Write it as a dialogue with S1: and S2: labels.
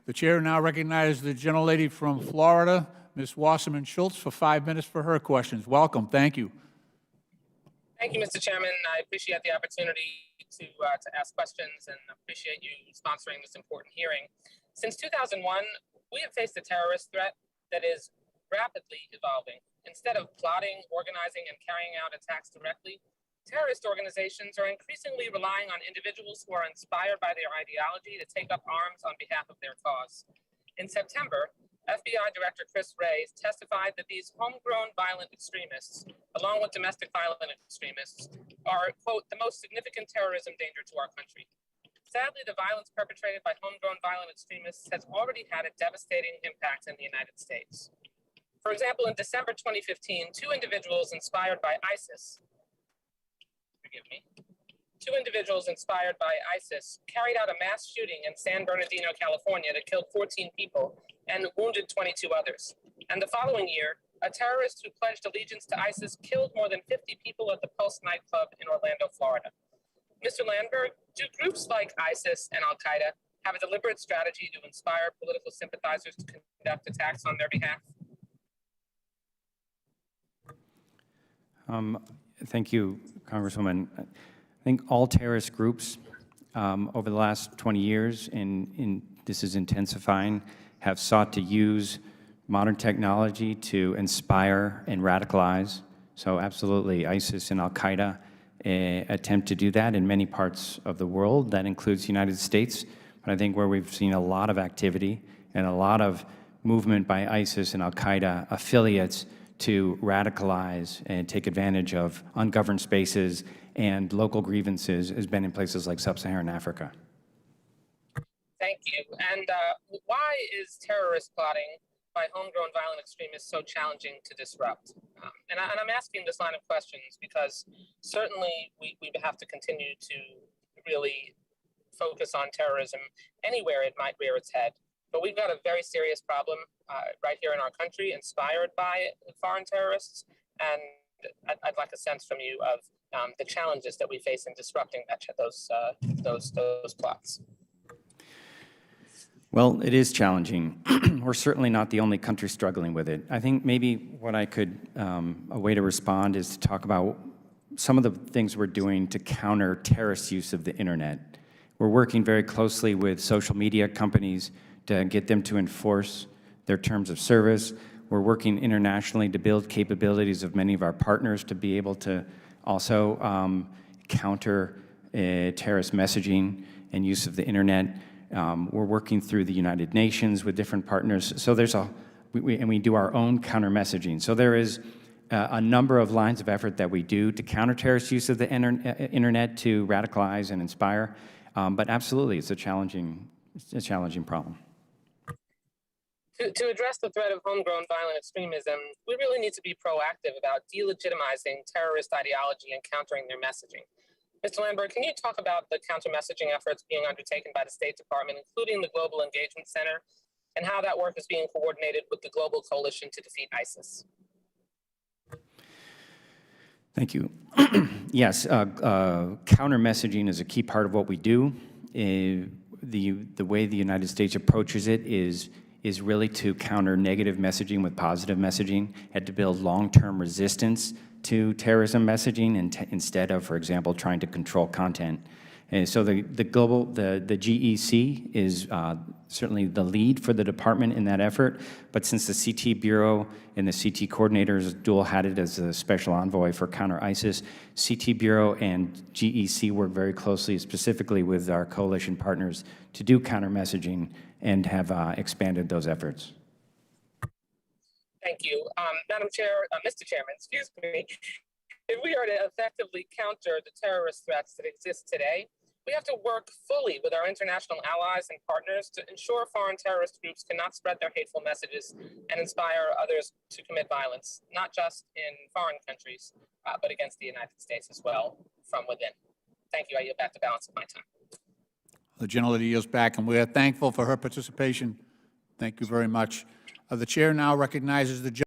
S1: The chair now recognizes the gentlelady from Florida, Ms. Wasseman Schultz, for 5 minutes for her questions. Welcome. Thank you.
S2: Thank you, Mr. Chairman. I appreciate the opportunity to ask questions and appreciate you sponsoring this important hearing. Since 2001, we have faced a terrorist threat that is rapidly evolving. Instead of plotting, organizing, and carrying out attacks directly, terrorist organizations are increasingly relying on individuals who are inspired by their ideology to take up arms on behalf of their cause. In September, FBI Director Chris Wray testified that these homegrown violent extremists, along with domestic violent extremists, are, quote, the most significant terrorism danger to our country. Sadly, the violence perpetrated by homegrown violent extremists has already had a devastating impact in the United States. For example, in December 2015, two individuals inspired by ISIS carried out a mass shooting in San Bernardino, California that killed 14 people and wounded 22 others. And the following year, a terrorist who pledged allegiance to ISIS killed more than 50 people at the Pulse nightclub in Orlando, Florida. Mr. Landberg, do groups like ISIS and Al-Qaeda have a deliberate strategy to inspire political sympathizers to conduct attacks on their behalf?
S3: Thank you, Congresswoman. I think all terrorist groups over the last 20 years, and this is intensifying, have sought to use modern technology to inspire and radicalize. So absolutely, ISIS and Al-Qaeda attempt to do that in many parts of the world. That includes the United States. But I think where we've seen a lot of activity and a lot of movement by ISIS and Al-Qaeda affiliates to radicalize and take advantage of ungoverned spaces and local grievances has been in places like sub-Saharan Africa.
S2: Thank you. And why is terrorist plotting by homegrown violent extremists so challenging to disrupt? And I'm asking this line of questions because certainly we have to continue to really focus on terrorism anywhere it might rear its head. But we've got a very serious problem right here in our country, inspired by foreign terrorists. And I'd like a sense from you of the challenges that we face in disrupting those plots.
S3: Well, it is challenging. We're certainly not the only country struggling with it. I think maybe what I could, a way to respond is to talk about some of the things we're doing to counter terrorist use of the internet. We're working very closely with social media companies to get them to enforce their terms of service. We're working internationally to build capabilities of many of our partners to be able to also counter terrorist messaging and use of the internet. We're working through the United Nations with different partners. So there's and we do our own counter messaging. So there is a number of lines of effort that we do to counter terrorist use of the internet to radicalize and inspire. But absolutely, it's a challenging problem.
S2: To address the threat of homegrown violent extremism, we really need to be proactive about delegitimizing terrorist ideology and countering their messaging. Mr. Landberg, can you talk about the counter-messaging efforts being undertaken by the State Department, including the Global Engagement Center, and how that work is being coordinated with the Global Coalition to Defeat ISIS?
S3: Thank you. Yes, counter-messaging is a key part of what we do. The way the United States approaches it is really to counter negative messaging with positive messaging and to build long-term resistance to terrorism messaging instead of, for example, trying to control content. And so the GEC is certainly the lead for the department in that effort, but since the CT Bureau and the CT coordinators dual-hatted as a special envoy for counter-ISIS, CT Bureau and GEC work very closely, specifically with our coalition partners, to do counter-messaging and have expanded those efforts.
S2: Thank you. Madam Chair, Mr. Chairman, excuse me. If we are to effectively counter the terrorist threats that exist today, we have to work fully with our international allies and partners to ensure foreign terrorist groups cannot spread their hateful messages and inspire others to commit violence, not just in foreign countries, but against the United States as well from within. Thank you. I yield back the balance of my time.
S1: The gentlelady yields back, and we are thankful for her participation. Thank you very much. The chair now recognizes the